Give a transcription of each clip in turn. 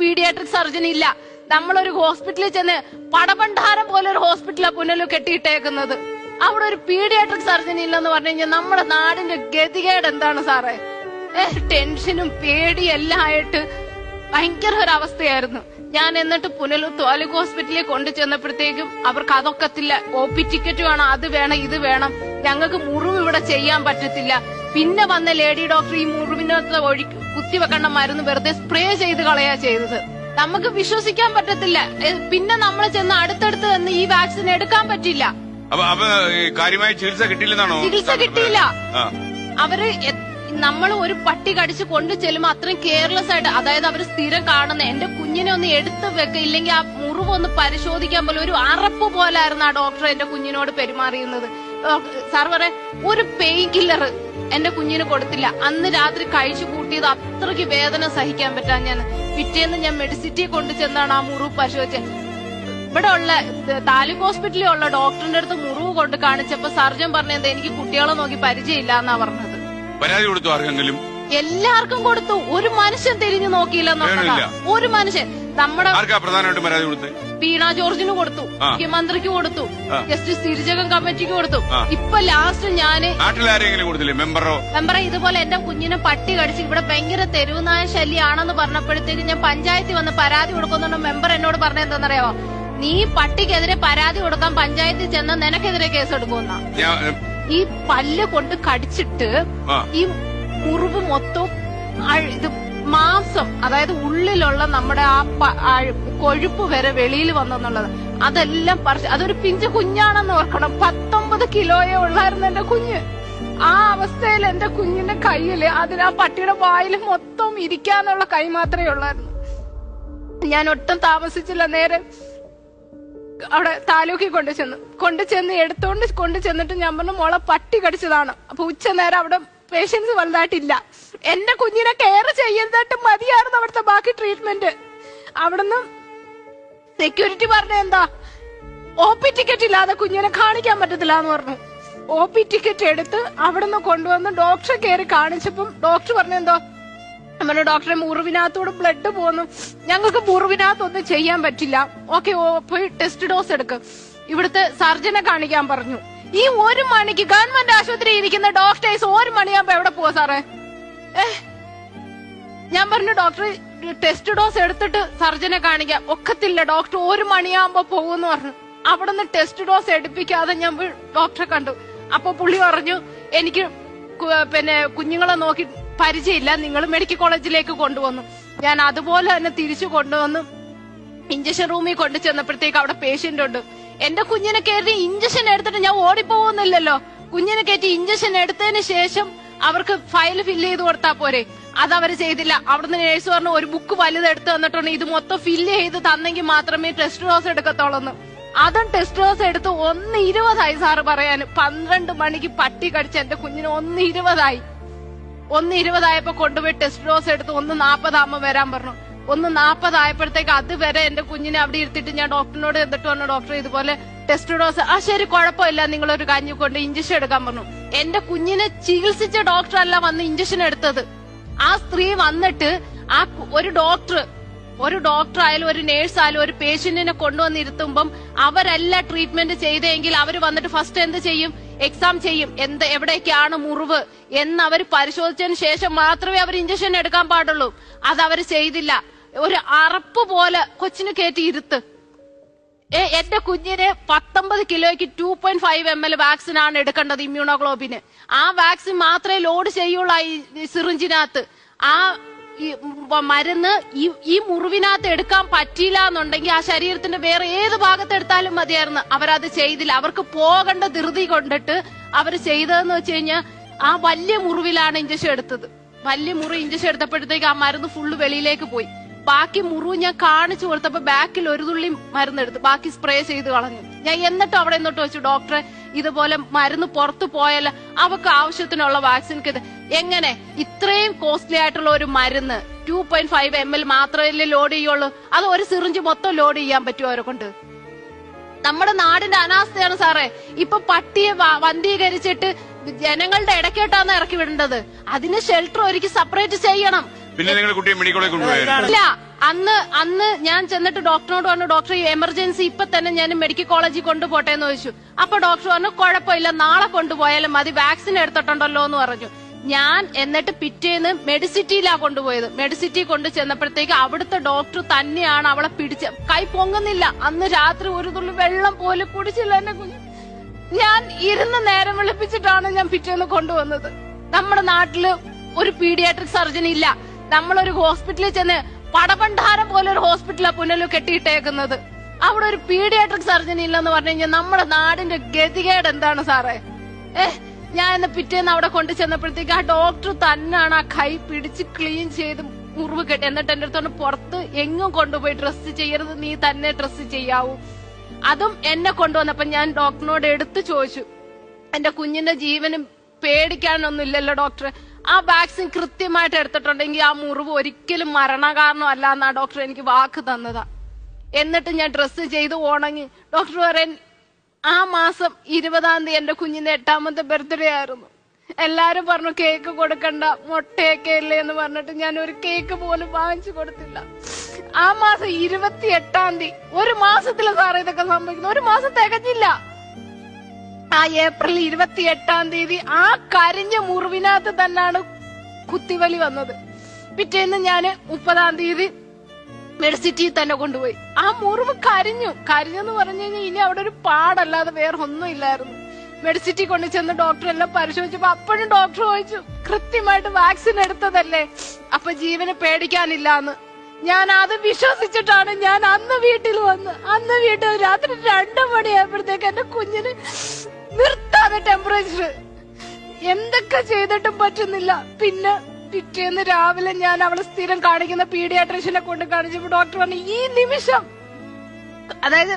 Paediatric surgeon ഇല്ല. നമ്മളൊരു ഹോസ്പിറ്റലിൽ ചെന്ന് പടഭണ്ഡാരം പോലെ ഒരു ഹോസ്പിറ്റലാ പുനലൂർ കെട്ടിയിട്ടേക്കുന്നത്. അവിടെ ഒരു പീഡിയാട്രിക് സർജൻ ഇല്ലെന്ന് പറഞ്ഞു കഴിഞ്ഞാൽ നമ്മുടെ നാടിന്റെ ഗതികേട് എന്താണ് സാറേ? ടെൻഷനും പേടിയും എല്ലാം ആയിട്ട് ഭയങ്കര ഒരവസ്ഥയായിരുന്നു. ഞാൻ എന്നിട്ട് പുനലൂർ താലൂക്ക് ഹോസ്പിറ്റലിൽ കൊണ്ടു ചെന്നപ്പോഴത്തേക്കും അവർക്ക് അതൊക്കത്തില്ല, OP ടിക്കറ്റ് വേണം, അത് വേണം, ഇത് വേണം, ഞങ്ങൾക്ക് മുറിവ് ഇവിടെ ചെയ്യാൻ പറ്റത്തില്ല. പിന്നെ വന്ന ലേഡി ഡോക്ടർ ഈ മുറിവിനകത്ത് കുത്തിവെക്കേണ്ട മരുന്ന് വെറുതെ സ്പ്രേ ചെയ്ത് കളയാ ചെയ്തത്. നമുക്ക് വിശ്വസിക്കാൻ പറ്റത്തില്ല. പിന്നെ നമ്മൾ ചെന്ന് അടുത്തടുത്ത് നിന്ന് ഈ വാക്സിൻ എടുക്കാൻ പറ്റില്ല. കാര്യമായ ചികിത്സ കിട്ടിയില്ലെന്നാണോ? ചികിത്സ കിട്ടിയില്ല. അവര് നമ്മൾ ഒരു പട്ടി കടിച്ച് കൊണ്ടു ചെല്ലുമ്പോ അത്രയും കെയർലെസ് ആയിട്ട്, അതായത് അവര് സ്ഥിരം കാണുന്ന എന്റെ കുഞ്ഞിനെ ഒന്ന് എടുത്ത് വെക്ക, ഇല്ലെങ്കിൽ ആ മുറിവ് ഒന്ന് പരിശോധിക്കാൻ പോലെ ഒരു അറപ്പ് പോലായിരുന്നു ആ ഡോക്ടർ എന്റെ കുഞ്ഞിനോട് പെരുമാറിയുന്നത്. സാർ പറയാ ഒരു പെയിൻ കില്ലർ എന്റെ കുഞ്ഞിന് കൊടുത്തില്ല. അന്ന് രാത്രി കഴിച്ചു കൂട്ടിയത് അത്രയ്ക്ക് വേദന സഹിക്കാൻ പറ്റാൻ ഞാൻ പിറ്റേന്ന് ഞാൻ മെഡിസിറ്റിയെ കൊണ്ടു ചെന്നാണ് ആ മുറിവ് പരിശോധിച്ചത്. ഇവിടെ ഉള്ള താലൂക്ക് ഹോസ്പിറ്റലിൽ ഉള്ള ഡോക്ടറിന്റെ അടുത്ത് മുറിവ് കൊണ്ട് കാണിച്ചപ്പോ സർജൻ പറഞ്ഞത് എനിക്ക് കുട്ടികളെ നോക്കി പരിചയമില്ല എന്നാ പറഞ്ഞത്. പരാതി കൊടുത്തു ആർക്കെങ്കിലും? എല്ലാവർക്കും കൊടുത്തു. ഒരു മനുഷ്യൻ തിരിഞ്ഞു നോക്കിയില്ല. ഒരു മനുഷ്യൻ. നമ്മുടെ പ്രധാനമായിട്ടും പരാതി കൊടുത്തു. വീണ ജോർജിന് കൊടുത്തു, മുഖ്യമന്ത്രിക്ക് കൊടുത്തു, ജസ്റ്റിസ് തിരിച്ചകം കമ്മിറ്റിക്ക് കൊടുത്തു. ഇപ്പൊ ലാസ്റ്റ് ഞാന് മെമ്പറെ ഇതുപോലെ എന്റെ കുഞ്ഞിനെ പട്ടി കടിച്ച് ഇവിടെ ഭയങ്കര തെരുവുനായ ശല്യാണെന്ന് പറഞ്ഞപ്പോഴത്തേക്ക് ഞാൻ പഞ്ചായത്തിൽ വന്ന് പരാതി കൊടുക്കുന്നുണ്ട്. മെമ്പർ എന്നോട് പറഞ്ഞ എന്താണെന്നറിയാമോ? നീ പട്ടിക്കെതിരെ പരാതി കൊടുക്കാൻ പഞ്ചായത്തിൽ ചെന്ന് നിനക്കെതിരെ കേസെടുക്കുമെന്ന. ഈ പല്ല് കൊണ്ട് കടിച്ചിട്ട് ഈ മുറിവ് മൊത്തം ഇത് മാംസം, അതായത് ഉള്ളിലുള്ള നമ്മുടെ ആ കൊഴുപ്പ് വരെ വെളിയിൽ വന്നെന്നുള്ളത് അതെല്ലാം പറിച്ച്, അതൊരു പിഞ്ചു കുഞ്ഞാണെന്ന് ഓർക്കണം. 19 കിലോയെ ഉള്ളായിരുന്നു എന്റെ കുഞ്ഞ്. ആ അവസ്ഥയിൽ എന്റെ കുഞ്ഞിന്റെ കയ്യില് അതിന് ആ പട്ടിയുടെ വായിൽ മൊത്തം ഇരിക്കാന്നുള്ള കൈ മാത്രമേ ഉള്ളായിരുന്നു. ഞാൻ ഒട്ടും താമസിച്ചില്ല, നേരെ അവിടെ താലൂക്കിൽ കൊണ്ടുചെന്ന് എടുത്തോണ്ട് കൊണ്ടുചെന്നിട്ട് ഞാൻ പറഞ്ഞു മോളെ പട്ടി കടിച്ചതാണ്. അപ്പൊ ഉച്ച നേരം അവിടെ പേഷ്യൻസ് വലുതായിട്ടില്ല. എന്റെ കുഞ്ഞിനെ കെയർ ചെയ്യുന്നതായിട്ട് മതിയായിരുന്നു അവിടുത്തെ ബാക്കി ട്രീറ്റ്മെന്റ്. അവിടുന്ന് സെക്യൂരിറ്റി പറഞ്ഞ എന്താ, OP ടിക്കറ്റ് ഇല്ലാതെ കുഞ്ഞിനെ കാണിക്കാൻ പറ്റത്തില്ല എന്ന് പറഞ്ഞു. OP ടിക്കറ്റ് എടുത്ത് അവിടുന്ന് കൊണ്ടുവന്ന് ഡോക്ടറെ കയറി കാണിച്ചപ്പം ഡോക്ടർ പറഞ്ഞെന്തോ, നമ്മുടെ ഡോക്ടറെ മുറിവിനകത്തൂടെ ബ്ലഡ് പോകുന്നു, ഞങ്ങൾക്ക് മുറിവിനകത്തൊന്നും ചെയ്യാൻ പറ്റില്ല. ഓക്കെ, പോയി ടെസ്റ്റ് ഡോസ് എടുക്ക്. ഇവിടുത്തെ സർജനെ കാണിക്കാൻ പറഞ്ഞു. ഈ 1 മണിക്ക് ഗവൺമെന്റ് ആശുപത്രി ഇരിക്കുന്ന ഡോക്ടേഴ്സ് 1 മണിയാകുമ്പോ എവിടെ പോവാ സാറേ? ഞാൻ പറഞ്ഞു ഡോക്ടർ ടെസ്റ്റ് ഡോസ് എടുത്തിട്ട് സർജനെ കാണിക്കാം. ഒക്കത്തില്ല, ഡോക്ടർ 1 മണിയാകുമ്പോ പോകുമെന്ന് പറഞ്ഞു. അവിടുന്ന് ടെസ്റ്റ് ഡോസ് എടുപ്പിക്കാതെ ഞാൻ ഡോക്ടറെ കണ്ടു. അപ്പൊ പുള്ളി പറഞ്ഞു എനിക്ക് കുഞ്ഞുങ്ങളെ നോക്കി പരിചയമില്ല, നിങ്ങൾ മെഡിക്കൽ കോളേജിലേക്ക് കൊണ്ടുവന്നു. ഞാൻ അതുപോലെ തന്നെ തിരിച്ചു കൊണ്ടുവന്നു ഇഞ്ചക്ഷൻ റൂമിൽ കൊണ്ടു ചെന്നപ്പോഴത്തേക്ക് അവിടെ പേഷ്യന്റ് ഉണ്ട്. എന്റെ കുഞ്ഞിനെ കയറി ഇഞ്ചക്ഷൻ എടുത്തിട്ട് ഞാൻ ഓടിപ്പോകുന്നില്ലല്ലോ. കുഞ്ഞിനെ കയറ്റി ഇഞ്ചക്ഷൻ എടുത്തതിന് ശേഷം അവർക്ക് ഫയൽ ഫില്ല് ചെയ്ത് കൊടുത്താൽ പോരെ, അതവര് ചെയ്തില്ല. അവിടുന്ന് നേഴ്സ് പറഞ്ഞു ഒരു ബുക്ക് വലുത് എടുത്ത് തന്നിട്ടുണ്ട്, ഇത് മൊത്തം ഫില്ല് ചെയ്ത് തന്നെങ്കിൽ മാത്രമേ ടെസ്റ്റ് ഡോസ് എടുക്കത്തോളൂ. അതും ടെസ്റ്റ് ഡോസ് എടുത്ത് 1:20 സാറ് പറയാൻ. 12 മണിക്ക് പട്ടി കടിച്ച എന്റെ കുഞ്ഞിന് 1:20. 1:20 കൊണ്ടുപോയി ടെസ്റ്റ് ഡോസ് എടുത്ത് 1:40 വരാൻ പറഞ്ഞു. 1:40 അതുവരെ എന്റെ കുഞ്ഞിനെ അവിടെ ഇരുത്തിട്ട് ഞാൻ ഡോക്ടറിനോട് എന്നിട്ട് പറഞ്ഞു ഡോക്ടർ ഇതുപോലെ ടെസ്റ്റ് ഡോസ്. ആ ശരി കുഴപ്പമില്ല, നിങ്ങളൊരു കഞ്ഞി കൊണ്ട് ഇഞ്ചക്ഷൻ എടുക്കാൻ പറഞ്ഞു. എന്റെ കുഞ്ഞിനെ ചികിത്സിച്ച ഡോക്ടറല്ല വന്ന് ഇഞ്ചക്ഷൻ എടുത്തത്. ആ സ്ത്രീ വന്നിട്ട് ആ ഒരു ഡോക്ടർ ആയാലും ഒരു നേഴ്സ് ആയാലും ഒരു പേഷ്യന്റിനെ കൊണ്ടുവന്നിരുത്തുമ്പം അവരല്ല ട്രീറ്റ്മെന്റ് ചെയ്തെങ്കിൽ അവര് വന്നിട്ട് ഫസ്റ്റ് എന്ത് ചെയ്യും? എക്സാം ചെയ്യും, എവിടേക്കാണ് മുറിവ് എന്ന് അവർ പരിശോധിച്ചതിന് ശേഷം മാത്രമേ അവർ ഇഞ്ചക്ഷൻ എടുക്കാൻ പാടുള്ളൂ. അതവര് ചെയ്തില്ല. ഒരു അറപ്പ് പോലെ കൊച്ചിന് കയറ്റി ഇരുത്ത്. എന്റെ കുഞ്ഞിന് 19 കിലോയ്ക്ക് 2.5 ml വാക്സിൻ ആണ് എടുക്കേണ്ടത്, ഇമ്മ്യൂണോഗ്ലോബിന്. ആ വാക്സിൻ മാത്രമേ ലോഡ് ചെയ്യുള്ളൂ ഈ സിറിഞ്ചിനകത്ത്. ആ മരുന്ന് ഈ മുറിവിനകത്ത് എടുക്കാൻ പറ്റിയില്ല എന്നുണ്ടെങ്കിൽ ആ ശരീരത്തിന്റെ വേറെ ഏത് ഭാഗത്ത് എടുത്താലും മതിയായിരുന്നു. അവരത് ചെയ്തില്ല. അവർക്ക് പോകേണ്ട ധൃതി കൊണ്ടിട്ട് അവര് ചെയ്തതെന്ന് വെച്ച് കഴിഞ്ഞാൽ ആ വലിയ മുറിവിലാണ് ഇഞ്ചക്ഷൻ എടുത്തത്. വലിയ മുറിവ് ഇഞ്ചക്ഷൻ എടുത്തപ്പോഴത്തേക്ക് ആ മരുന്ന് ഫുള്ള് വെളിയിലേക്ക് പോയി. ബാക്കി മുറിവ് ഞാൻ കാണിച്ചു കൊടുത്തപ്പോ ബാക്കിൽ ഒരു തുള്ളി മരുന്നെടുത്ത് ബാക്കി സ്പ്രേ ചെയ്ത് കളഞ്ഞു. ഞാൻ എന്നിട്ട് അവിടെ നിന്നിട്ട് വെച്ചു ഡോക്ടറെ ഇതുപോലെ മരുന്ന് പുറത്തു പോയാൽ അവർക്ക് ആവശ്യത്തിനുള്ള വാക്സിൻ എങ്ങനെ ഇത്രയും കോസ്റ്റ്ലി ആയിട്ടുള്ള ഒരു മരുന്ന് 2.5 ml മാത്രമല്ലേ ലോഡ് ചെയ്യുള്ളൂ? അത് ഒരു സിറിഞ്ച് മൊത്തം ലോഡ് ചെയ്യാൻ പറ്റുമോ അവരെ കൊണ്ട്? നമ്മുടെ നാടിന്റെ അനാസ്ഥയാണ് സാറേ. ഇപ്പൊ പട്ടിയെ വന്ധീകരിച്ചിട്ട് ജനങ്ങളുടെ ഇടയ്ക്കേട്ടാണ് ഇറക്കി വിടേണ്ടത്. അതിന് ഷെൽട്ടർ ഒരുക്കി സെപ്പറേറ്റ് ചെയ്യണം. പിന്നെ നിങ്ങൾ കുട്ടിയെ മെഡിക്കൽ കോളേജിൽ കൊണ്ടുപോയില്ല. ഇല്ല, അന്ന് ഞാൻ ചെന്നിട്ട് ഡോക്ടറിനോട് പറഞ്ഞു, ഡോക്ടർ ഈ എമർജൻസി ഇപ്പൊ തന്നെ ഞാൻ മെഡിക്കൽ കോളേജിൽ കൊണ്ടുപോട്ടെ എന്ന് ചോദിച്ചു. അപ്പൊ ഡോക്ടർ പറഞ്ഞു കുഴപ്പമില്ല, നാളെ കൊണ്ടുപോയാലും മതി, വാക്സിൻ എടുത്തിട്ടുണ്ടല്ലോ എന്ന് പറഞ്ഞു. ഞാൻ എന്നിട്ട് പിറ്റേന്ന് മെഡിസിറ്റിയിലാ കൊണ്ടുപോയത്. മെഡിസിറ്റി കൊണ്ട് ചെന്നപ്പോഴത്തേക്ക് അവിടുത്തെ ഡോക്ടർ തന്നെയാണ് അവളെ പിടിച്ച്, കൈ പൊങ്ങുന്നില്ല. അന്ന് രാത്രി ഒരു തുള്ളി വെള്ളം പോലും കുടിച്ചില്ല എന്നെ കുഞ്ഞ്. ഞാൻ ഇരുന്ന് നേരം വിളിപ്പിച്ചിട്ടാണ് ഞാൻ പിറ്റേന്ന് കൊണ്ടുവന്നത്. നമ്മുടെ നാട്ടില് ഒരു പീഡിയാട്രിക് സർജൻ ഇല്ല. നമ്മളൊരു ഹോസ്പിറ്റലിൽ ചെന്ന് പടഭണ്ഡാരം പോലെ ഒരു ഹോസ്പിറ്റലാ പുനലൂർ കെട്ടിയിട്ടേക്കുന്നത്. അവിടെ ഒരു പീഡിയാട്രിക് സർജൻ ഇല്ലെന്ന് പറഞ്ഞു കഴിഞ്ഞാൽ നമ്മുടെ നാടിന്റെ ഗതികേട് എന്താണ് സാറേ? ഞാൻ ഇന്ന് പിറ്റേന്ന് അവിടെ കൊണ്ടു ചെന്നപ്പോഴത്തേക്ക് ആ ഡോക്ടർ തന്നെയാണ് ആ കൈ പിടിച്ച് ക്ലീൻ ചെയ്ത് മുറിവ് കെട്ടി. എന്നിട്ട് എന്റെ അടുത്തോണ്ട് പുറത്ത് എങ്ങും കൊണ്ടുപോയി ഡ്രസ്സ് ചെയ്യരുത്, നീ തന്നെ ഡ്രസ്സ് ചെയ്യാവൂ. അതും എന്നെ കൊണ്ടുവന്നപ്പോ ഞാൻ ഡോക്ടറിനോട് എടുത്തു ചോദിച്ചു, എന്റെ കുഞ്ഞിന്റെ ജീവനും പേടിക്കാനൊന്നും ഇല്ലല്ലോ ഡോക്ടറെ? ആ വാക്സിൻ കൃത്യമായിട്ട് എടുത്തിട്ടുണ്ടെങ്കിൽ ആ മുറിവ് ഒരിക്കലും മരണകാരണം അല്ല എന്നാ ഡോക്ടർ എനിക്ക് വാക്ക് തന്നതാ. എന്നിട്ട് ഞാൻ ഡ്രസ്സ് ചെയ്ത് ഉണങ്ങി. ഡോക്ടർ പറയാൻ ആ മാസം 20-ാം തീയതി എന്റെ കുഞ്ഞിന്റെ 8ാമത്തെ ബർത്ത്ഡേ ആയിരുന്നു. എല്ലാരും പറഞ്ഞു കേക്ക് കൊടുക്കണ്ട, മുട്ടയൊക്കെ അല്ലേ എന്ന് പറഞ്ഞിട്ട് ഞാൻ ഒരു കേക്ക് പോലും വാങ്ങിച്ചു കൊടുത്തില്ല. ആ മാസം 28-ാം തീയതി, ഒരു മാസത്തില് സാറേ ഇതൊക്കെ സംഭവിക്കുന്നു, ഒരു മാസം തികഞ്ഞില്ല. ആ ഏപ്രിൽ 28-ാം തീയതി ആ കരിഞ്ഞ മുറിവിനകത്ത് തന്നെയാണ് കുത്തിവലി വന്നത്. പിറ്റേന്ന് ഞാന് 30-ാം തീയതി മെഡിസിറ്റിയിൽ തന്നെ കൊണ്ടുപോയി. ആ മുറിവ് കരിഞ്ഞെന്ന് പറഞ്ഞു കഴിഞ്ഞാൽ ഇനി അവിടെ ഒരു പാടല്ലാതെ വേറെ ഒന്നും ഇല്ലായിരുന്നു. മെഡിസിറ്റി കൊണ്ട് ചെന്ന് ഡോക്ടർ എല്ലാം പരിശോധിച്ചപ്പോ അപ്പോഴും ഡോക്ടർ ചോദിച്ചു, കൃത്യമായിട്ട് വാക്സിൻ എടുത്തതല്ലേ, അപ്പൊ ജീവന് പേടിക്കാനില്ലാന്ന്. ഞാൻ അത് വിശ്വസിച്ചിട്ടാണ് ഞാൻ അന്ന് വീട്ടിൽ വന്ന്. അന്ന് വീട്ടിൽ രാത്രി 2 മണിയായപ്പോഴത്തേക്ക് എന്റെ കുഞ്ഞിന് നിർത്താതെ ടെമ്പറേച്ചർ, എന്തൊക്കെ ചെയ്തിട്ടും പറ്റുന്നില്ല. പിന്നെ പിറ്റേന്ന് രാവിലെ ഞാൻ അവളെ സ്ഥിരം കാണിക്കുന്ന പീഡിയാട്രീഷ്യനെ കൊണ്ട് കാണിച്ചപ്പോ ഡോക്ടർ പറഞ്ഞു, ഈ നിമിഷം, അതായത്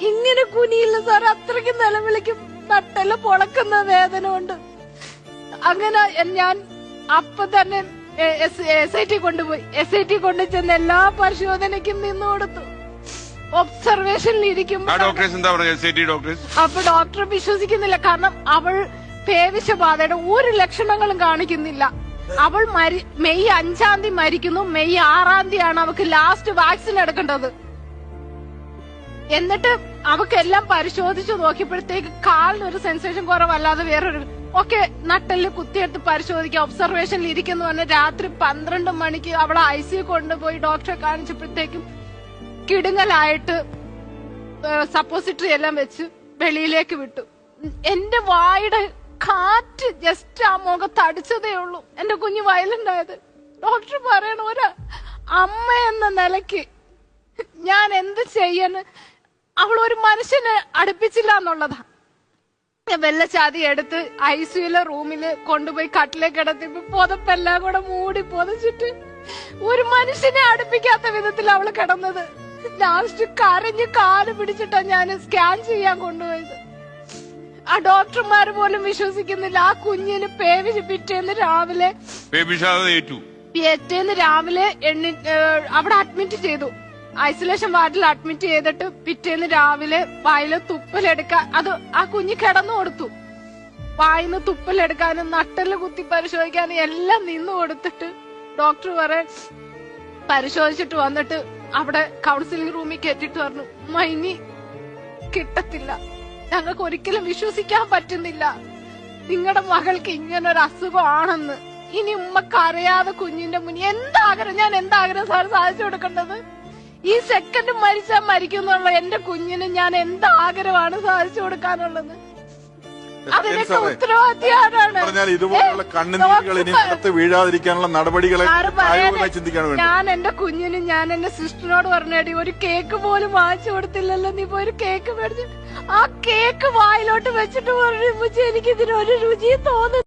ഇങ്ങനെ കുനിയില്ല സാർ, അത്രയ്ക്ക് നിലവിളിക്കും, നട്ടെല്ലാം പൊളക്കുന്ന വേദന കൊണ്ട്. അങ്ങനെ ഞാൻ അപ്പൊ തന്നെ SIT കൊണ്ടുപോയി. SIT കൊണ്ടു ചെന്ന് എല്ലാ പരിശോധനയ്ക്കും നിന്ന് കൊടുത്തു. ഒബ്സർവേഷനിൽ ഇരിക്കുമ്പോ അപ്പൊ ഡോക്ടർ വിശ്വസിക്കുന്നില്ല. കാരണം അവൾ പേവിഷബാധയുടെ ഒരു ലക്ഷണങ്ങളും കാണിക്കുന്നില്ല. അവൾ മെയ് 5-ാം തീയതി മരിക്കുന്നു. മെയ് 6-ാം തീയതിയാണ് അവൾക്ക് ലാസ്റ്റ് വാക്സിൻ എടുക്കേണ്ടത്. എന്നിട്ട് അവക്കെല്ലാം പരിശോധിച്ചു നോക്കിയപ്പോഴത്തേക്ക് കാലിനൊരു സെൻസേഷൻ കുറവല്ലാതെ വേറൊരു നട്ടെല്ല് കുത്തിയെടുത്ത് പരിശോധിക്കുക, ഒബ്സർവേഷനിൽ ഇരിക്കുന്നു പറഞ്ഞ രാത്രി 12 മണിക്ക് അവളെ ICU കൊണ്ടുപോയി ഡോക്ടറെ കാണിച്ചപ്പോഴത്തേക്കും കിടുങ്ങലായിട്ട് സപ്പോസിറ്ററി എല്ലാം വെച്ച് വെളിയിലേക്ക് വിട്ടു. എന്റെ വായുടെ കാറ്റ് ജസ്റ്റ് ആ മുഖത്ത് അടിച്ചതേ ഉള്ളൂ എന്റെ കുഞ്ഞ് വയലന്റ് ആയത്. ഡോക്ടർ പറയണ ഒരു അമ്മ എന്ന നിലയ്ക്ക് ഞാൻ എന്ത് ചെയ്യാന്, അവൾ ഒരു മനുഷ്യനെ അടുപ്പിച്ചില്ല എന്നുള്ളതാ. വെള്ളച്ചാതി എടുത്ത് ICUലെ റൂമില് കൊണ്ടുപോയി കട്ടിലേക്ക് കിടത്തിയപ്പോ പുതപ്പെല്ലാം കൂടെ മൂടി പൊതച്ചിട്ട് ഒരു മനുഷ്യനെ അടുപ്പിക്കാത്ത വിധത്തിൽ അവള് കിടന്നത്. ലാസ്റ്റ് കരഞ്ഞ് കാല് പിടിച്ചിട്ടാ ഞാൻ സ്കാൻ ചെയ്യാൻ കൊണ്ടുപോയത്. ആ ഡോക്ടർമാര് പോലും വിശ്വസിക്കുന്നില്ല. ആ കുഞ്ഞിന് പിറ്റേന്ന് രാവിലെ അവിടെ അഡ്മിറ്റ് ചെയ്തു. ഐസൊലേഷൻ വാർഡിൽ അഡ്മിറ്റ് ചെയ്തിട്ട് പിറ്റേന്ന് രാവിലെ വായില് തുപ്പലെടുക്കാൻ, അത് ആ കുഞ്ഞ് കിടന്നു കൊടുത്തു. വായിന്ന് തുപ്പലെടുക്കാനും നട്ടല് കുത്തി പരിശോധിക്കാനും എല്ലാം നിന്ന് കൊടുത്തിട്ട് ഡോക്ടർ പറയാൻ പരിശോധിച്ചിട്ട് വന്നിട്ട് അവിടെ കൗൺസിലിംഗ് റൂമിൽ കയറ്റിട്ട് പറഞ്ഞു, ഇനി കിട്ടത്തില്ല, ഞങ്ങൾക്ക് ഒരിക്കലും വിശ്വസിക്കാൻ പറ്റുന്നില്ല, നിങ്ങളുടെ മകൾക്ക് ഇങ്ങനൊരു അസുഖമാണെന്ന്. ഇനി ഉമ്മക്ക് അറിയാതെ കുഞ്ഞിന്റെ മുന്നിൽ എന്താഗ്രഹം, ഞാൻ എന്താഗ്രഹം സാർ സാധിച്ചു കൊടുക്കേണ്ടത്? ഈ സെക്കൻഡ് മരിച്ചാൽ മരിക്കുന്നുള്ള എന്റെ കുഞ്ഞിന് ഞാൻ എന്താഗ്രഹമാണ് സാധിച്ചു കൊടുക്കാനുള്ളത്? അതിനൊക്കെ ഉത്തരവാദിയാണ്. ഇതുപോലുള്ള കണ്ണുനീരുകൾ ഇനി പുറത്ത് വീഴാതിരിക്കാനുള്ള നടപടികളെ ചിന്തിക്കാൻ വേണ്ടി ഞാൻ എന്റെ കുഞ്ഞിന്, ഞാൻ എന്റെ സിസ്റ്ററിനോട് പറഞ്ഞേടി, ഒരു കേക്ക് പോലും വാങ്ങിച്ചു കൊടുത്തില്ലല്ലോ, നീ പോയി ഒരു കേക്ക് മേടിച്ചു. ആ കേക്ക് വായിലോട്ട് വെച്ചിട്ട് പറഞ്ഞു, എനിക്ക് ഇതിനൊരു രുചിയും തോന്നുന്നു.